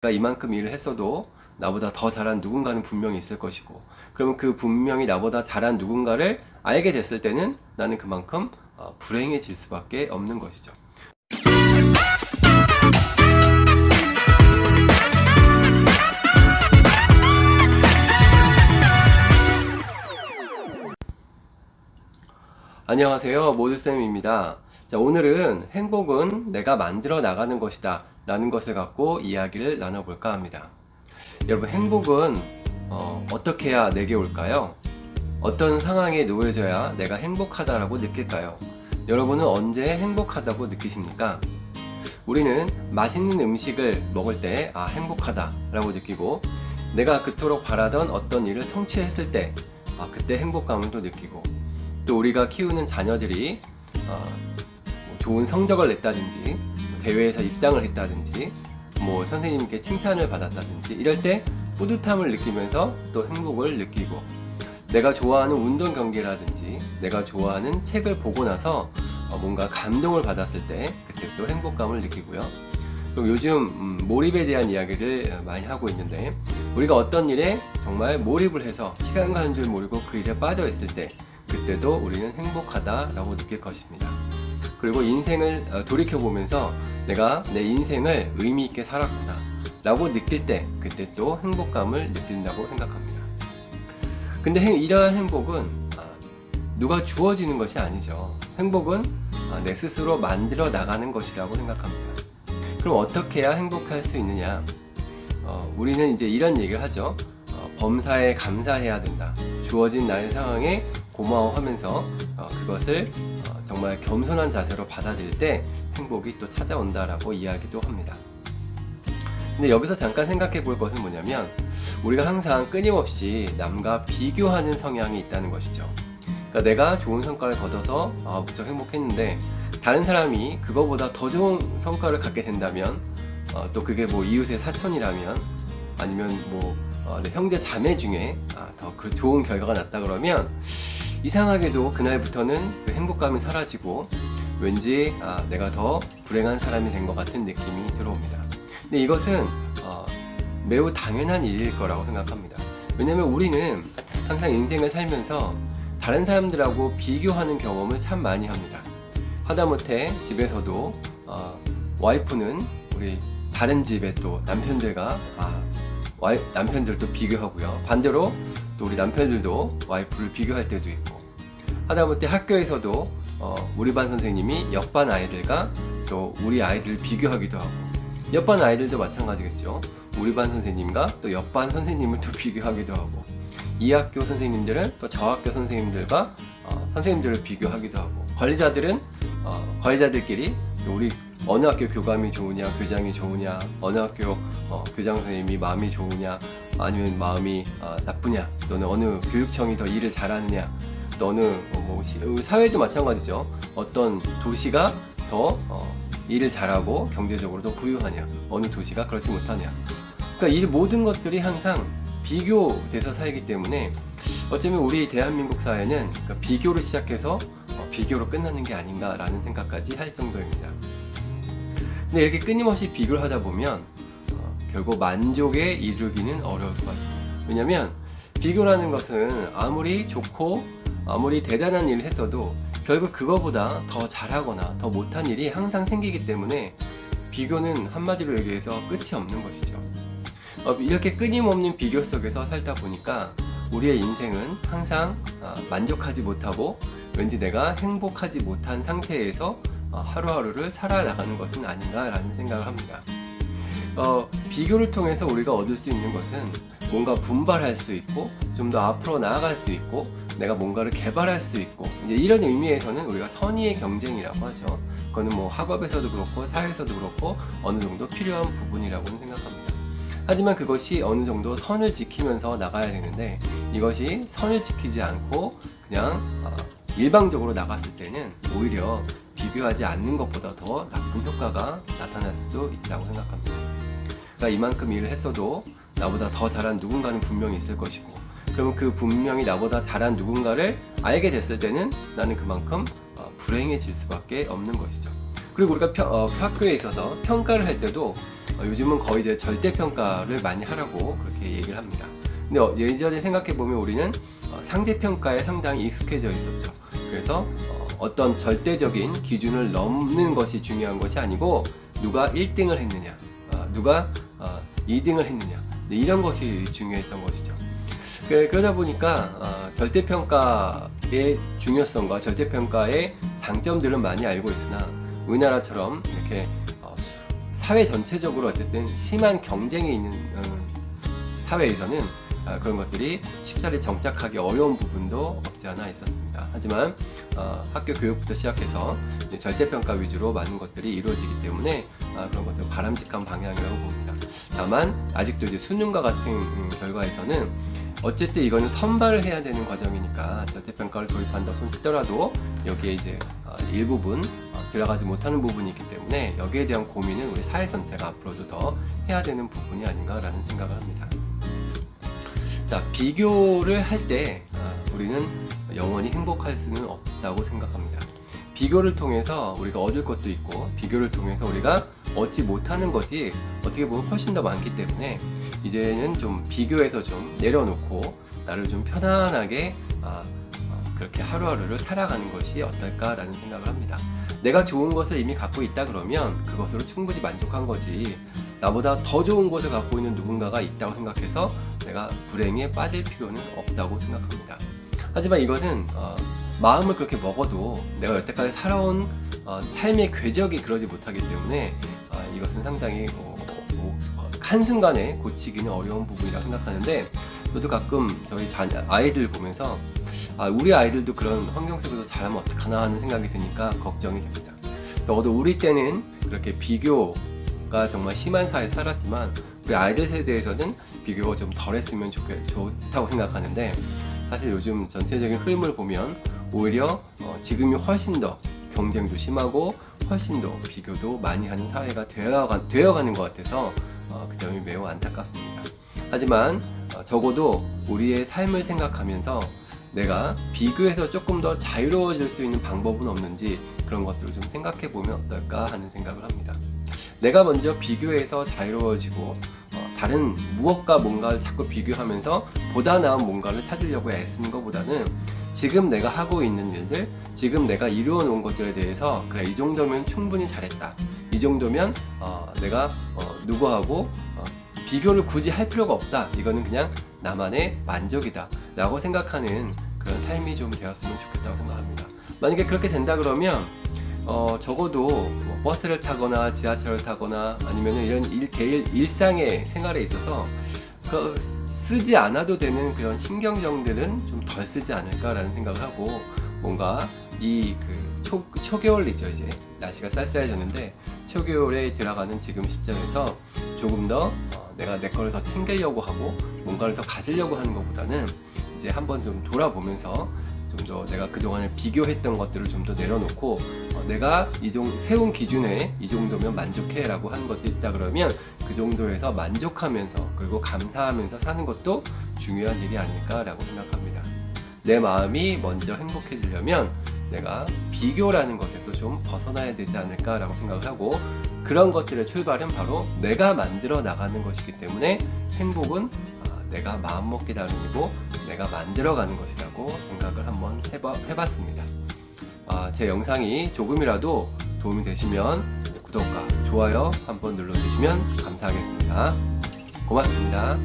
내가 이만큼 일을 했어도 나보다 더 잘한 누군가는 분명히 있을 것이고, 그러면 그 분명히 나보다 잘한 누군가를 알게 됐을 때는 나는 그만큼 불행해질 수밖에 없는 것이죠. 안녕하세요, 모두쌤입니다. 자, 오늘은 행복은 내가 만들어 나가는 것이다 라는 것을 갖고 이야기를 나눠볼까 합니다. 여러분, 행복은 어떻게 해야 내게 올까요? 어떤 상황에 놓여져야 내가 행복하다라고 느낄까요? 여러분은 언제 행복하다고 느끼십니까? 우리는 맛있는 음식을 먹을 때 행복하다라고 느끼고, 내가 그토록 바라던 어떤 일을 성취했을 때 그때 행복감을 또 느끼고, 또 우리가 키우는 자녀들이 좋은 성적을 냈다든지, 대회에서 입상을 했다든지, 선생님께 칭찬을 받았다든지, 이럴 때 뿌듯함을 느끼면서 또 행복을 느끼고, 내가 좋아하는 운동 경기라든지 내가 좋아하는 책을 보고 나서 뭔가 감동을 받았을 때 그때 또 행복감을 느끼고요. 그리고 요즘 몰입에 대한 이야기를 많이 하고 있는데, 우리가 어떤 일에 정말 몰입을 해서 시간 가는 줄 모르고 그 일에 빠져 있을 때 그때도 우리는 행복하다라고 느낄 것입니다. 그리고 인생을 돌이켜보면서 내가 내 인생을 의미 있게 살았구나 라고 느낄 때 그때 또 행복감을 느낀다고 생각합니다. 근데 이러한 행복은 누가 주어지는 것이 아니죠. 행복은 내 스스로 만들어 나가는 것이라고 생각합니다. 그럼 어떻게 해야 행복할 수 있느냐? 우리는 이제 이런 얘기를 하죠. 범사에 감사해야 된다. 주어진 나의 상황에 고마워하면서 그것을 정말 겸손한 자세로 받아들일 때 행복이 또 찾아온다라고 이야기도 합니다. 근데 여기서 잠깐 생각해 볼 것은 뭐냐면, 우리가 항상 끊임없이 남과 비교하는 성향이 있다는 것이죠. 그러니까 내가 좋은 성과를 거둬서 무척 행복했는데, 다른 사람이 그거보다 더 좋은 성과를 갖게 된다면, 또 그게 이웃의 사촌이라면, 아니면 내 형제 자매 중에 더 그 좋은 결과가 났다 그러면, 이상하게도 그날부터는 그 행복감이 사라지고 왠지 내가 더 불행한 사람이 된 것 같은 느낌이 들어옵니다. 근데 이것은 매우 당연한 일일 거라고 생각합니다. 왜냐면 우리는 항상 인생을 살면서 다른 사람들하고 비교하는 경험을 참 많이 합니다. 하다못해 집에서도 와이프는 우리 다른 집에 또 남편들과 남편들도 비교하고요. 반대로 또 우리 남편들도 와이프를 비교할 때도 있고, 하다못해 학교에서도 우리 반 선생님이 옆반 아이들과 또 우리 아이들을 비교하기도 하고, 옆반 아이들도 마찬가지겠죠. 우리 반 선생님과 또 옆반 선생님을 또 비교하기도 하고, 이 학교 선생님들은 또 저 학교 선생님들과 선생님들을 비교하기도 하고, 관리자들은 관리자들끼리 우리 어느 학교 교감이 좋으냐, 교장이 좋으냐, 어느 학교 교장 선생님이 마음이 좋으냐, 아니면 마음이 나쁘냐, 또는 어느 교육청이 더 일을 잘하느냐, 또 어느 사회도 마찬가지죠. 어떤 도시가 더 일을 잘하고 경제적으로 더 부유하냐, 어느 도시가 그렇지 못하냐. 그러니까 이 모든 것들이 항상 비교돼서 살기 때문에 어쩌면 우리 대한민국 사회는 비교로 시작해서 비교로 끝나는 게 아닌가라는 생각까지 할 정도입니다. 근데 이렇게 끊임없이 비교를 하다 보면 결국 만족에 이르기는 어려울 것 같습니다. 왜냐면 비교라는 것은 아무리 좋고 아무리 대단한 일을 했어도 결국 그거보다 더 잘하거나 더 못한 일이 항상 생기기 때문에 비교는 한마디로 얘기해서 끝이 없는 것이죠. 이렇게 끊임없는 비교 속에서 살다 보니까 우리의 인생은 항상 만족하지 못하고 왠지 내가 행복하지 못한 상태에서 하루하루를 살아나가는 것은 아닌가라는 생각을 합니다. 비교를 통해서 우리가 얻을 수 있는 것은 뭔가 분발할 수 있고, 좀 더 앞으로 나아갈 수 있고, 내가 뭔가를 개발할 수 있고, 이제 이런 의미에서는 우리가 선의의 경쟁이라고 하죠. 그거는 학업에서도 그렇고 사회에서도 그렇고 어느 정도 필요한 부분이라고는 생각합니다. 하지만 그것이 어느 정도 선을 지키면서 나가야 되는데, 이것이 선을 지키지 않고 그냥 일방적으로 나갔을 때는 오히려 비교하지 않는 것보다 더 나쁜 효과가 나타날 수도 있다고 생각합니다. 그러니까 이만큼 일을 했어도 나보다 더 잘한 누군가는 분명히 있을 것이고, 그러면 그 분명히 나보다 잘한 누군가를 알게 됐을 때는 나는 그만큼 불행해질 수밖에 없는 것이죠. 그리고 우리가 학교에 있어서 평가를 할 때도 요즘은 거의 이제 절대 평가를 많이 하라고 그렇게 얘기를 합니다. 근데 예전에 생각해 보면 우리는 상대 평가에 상당히 익숙해져 있었죠. 그래서 어떤 절대적인 기준을 넘는 것이 중요한 것이 아니고 누가 1등을 했느냐, 누가 2등을 했느냐, 이런 것이 중요했던 것이죠. 그러다 보니까 절대평가의 중요성과 절대평가의 장점들은 많이 알고 있으나 우리나라처럼 이렇게 사회 전체적으로 어쨌든 심한 경쟁이 있는 사회에서는 그런 것들이 쉽사리 정착하기 어려운 부분도 없지 않아 있었습니다. 하지만 학교 교육부터 시작해서 절대평가 위주로 많은 것들이 이루어지기 때문에 그런 것들 바람직한 방향이라고 봅니다. 다만 아직도 이제 수능과 같은 결과에서는 어쨌든 이거는 선발을 해야 되는 과정이니까 절대평가를 도입한다 손 치더라도 여기에 이제 일부분 들어가지 못하는 부분이 있기 때문에 여기에 대한 고민은 우리 사회 전체가 앞으로도 더 해야 되는 부분이 아닌가라는 생각을 합니다. 자, 비교를 할 때 우리는 영원히 행복할 수는 없다고 생각합니다. 비교를 통해서 우리가 얻을 것도 있고 비교를 통해서 우리가 얻지 못하는 것이 어떻게 보면 훨씬 더 많기 때문에 이제는 좀 비교해서 좀 내려놓고 나를 좀 편안하게 그렇게 하루하루를 살아가는 것이 어떨까라는 생각을 합니다. 내가 좋은 것을 이미 갖고 있다 그러면 그것으로 충분히 만족한 거지, 나보다 더 좋은 것을 갖고 있는 누군가가 있다고 생각해서 내가 불행에 빠질 필요는 없다고 생각합니다. 하지만 이것은 마음을 그렇게 먹어도 내가 여태까지 살아온 삶의 궤적이 그러지 못하기 때문에 이것은 상당히 한순간에 고치기는 어려운 부분이라고 생각하는데, 저도 가끔 저희 아이들 보면서 우리 아이들도 그런 환경 속에서 자라면 어떡하나 하는 생각이 드니까 걱정이 됩니다. 적어도 우리 때는 그렇게 비교가 정말 심한 사회에 살았지만 우리 아이들 세대에서는 비교가 좀 덜했으면 좋다고 생각하는데, 사실 요즘 전체적인 흐름을 보면 오히려 지금이 훨씬 더 경쟁도 심하고 훨씬 더 비교도 많이 하는 사회가 되어가는 것 같아서 그 점이 매우 안타깝습니다. 하지만 적어도 우리의 삶을 생각하면서 내가 비교해서 조금 더 자유로워질 수 있는 방법은 없는지 그런 것들을 좀 생각해 보면 어떨까 하는 생각을 합니다. 내가 먼저 비교해서 자유로워지고 다른 무엇과 뭔가를 자꾸 비교하면서 보다 나은 뭔가를 찾으려고 애쓰는 것보다는 지금 내가 하고 있는 일들, 지금 내가 이루어 놓은 것들에 대해서 그래, 이 정도면 충분히 잘했다, 이 정도면 내가 누구하고 비교를 굳이 할 필요가 없다, 이거는 그냥 나만의 만족이다 라고 생각하는 그런 삶이 좀 되었으면 좋겠다고 생각합니다. 만약에 그렇게 된다 그러면 적어도 버스를 타거나 지하철을 타거나 아니면 이런 일상의 생활에 있어서 쓰지 않아도 되는 그런 신경정들은 좀 덜 쓰지 않을까라는 생각을 하고, 뭔가 초겨울이죠. 이제 날씨가 쌀쌀해졌는데 초겨울에 들어가는 지금 시점에서 조금 더 내가 내 거를 더 챙기려고 하고 뭔가를 더 가지려고 하는 것보다는 이제 한번 좀 돌아보면서 좀 더 내가 그동안에 비교했던 것들을 좀 더 내려놓고 내가 세운 기준에 이 정도면 만족해 라고 하는 것도 있다 그러면 그 정도에서 만족하면서 그리고 감사하면서 사는 것도 중요한 일이 아닐까라고 생각합니다. 내 마음이 먼저 행복해지려면 내가 비교라는 것에서 좀 벗어나야 되지 않을까라고 생각을 하고, 그런 것들의 출발은 바로 내가 만들어 나가는 것이기 때문에 행복은 내가 마음먹기 나름이고 내가 만들어가는 것이라고 생각을 한번 해봤습니다. 제 영상이 조금이라도 도움이 되시면 구독과 좋아요 한번 눌러주시면 감사하겠습니다. 고맙습니다.